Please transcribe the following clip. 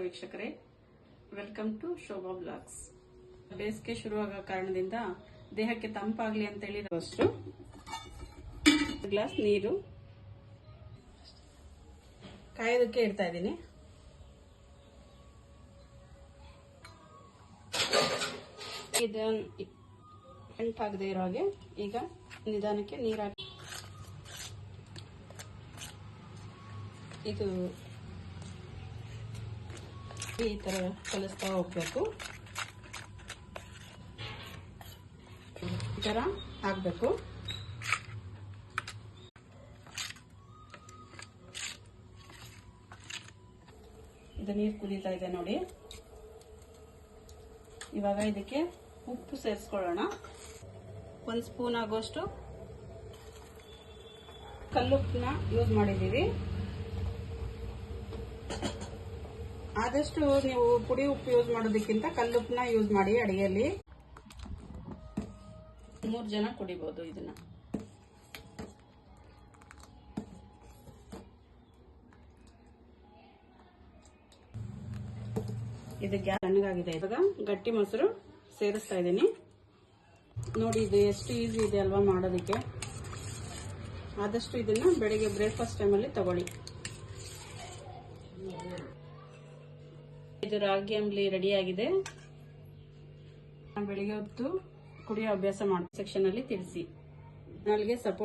ವೀಕ್ಷಕರೇ, welcome to Shobha blogs. ಬೇಸಿಗೆ ಶುರುವಾಗೋ ಕಾರಣದಿಂದ ದೇಹಕ್ಕೆ ತಂಪಾಗ್ಲಿ ಅಂತೇಳಿ ಅಷ್ಟು ಗ್ಲಾಸ್ ನೀರು ಕಾಯೋದಕ್ಕೆ ಇಡ್ತಾ ಇದ್ದೀನಿ. ಇದನ್ನು ಗಂಟಾಗದೆ ಇರೋ ಹಾಗೆ ಈಗ ನಿಧಾನಕ್ಕೆ ನೀರು ಹಾಕಿ ಇದು ಈ ತರ ಕಲಿಸ್ತಾ ಹೋಗ್ಬೇಕು. ಈ ತರ ಹಾಕ್ಬೇಕು. ಇದು ನೀರು ಕುದೀತಾ ಇದೆ ನೋಡಿ. ಇವಾಗ ಇದಕ್ಕೆ ಉಪ್ಪು ಸೇರಿಸ್ಕೊಳ್ಳೋಣ. 1 ಸ್ಪೂನ್ ಆಗೋಷ್ಟು ಕಲ್ಲುಪ್ಪನ್ನ ಯೂಸ್ ಮಾಡಿದ್ದೀವಿ. ಆದಷ್ಟು ನೀವು ಪುಡಿ ಉಪ್ಪು ಯೂಸ್ ಮಾಡೋದಕ್ಕಿಂತ ಕಲ್ಲುಪ್ಪನ್ನ ಯೂಸ್ ಮಾಡಿ ಅಡಿಗೆಯಲ್ಲಿ. 3 ಜನ ಕುಡಿಬಹುದು ಇದನ್ನ. ಇದು ತಣ್ಣಗಾಗಿದೆ. ಇವಾಗ ಗಟ್ಟಿ ಮೊಸರು ಸೇರಿಸ್ತಾ ಇದ್ದೀನಿ ನೋಡಿ. ಇದು ಎಷ್ಟು ಈಸಿ ಇದೆ ಅಲ್ವಾ ಮಾಡೋದಕ್ಕೆ. ಆದಷ್ಟು ಇದನ್ನ ಬೆಳಿಗ್ಗೆ ಬ್ರೇಕ್ಫಾಸ್ಟ್ ಟೈಮಲ್ಲಿ ತಗೊಳ್ಳಿ. ಇದು ರಾಗಿ ಅಂಬ್ಲಿ ರೆಡಿ ಆಗಿದೆ. ಬೆಳಿಗ್ಗೆ ಹೊತ್ತು ಕುಡಿಯೋ ಅಭ್ಯಾಸ ಮಾಡಿ ಸೆಕ್ಷನ್ ಅಲ್ಲಿ ತಿಳಿಸಿ. ಚಾನಲ್ಗೆ ಸಪೋರ್ಟ್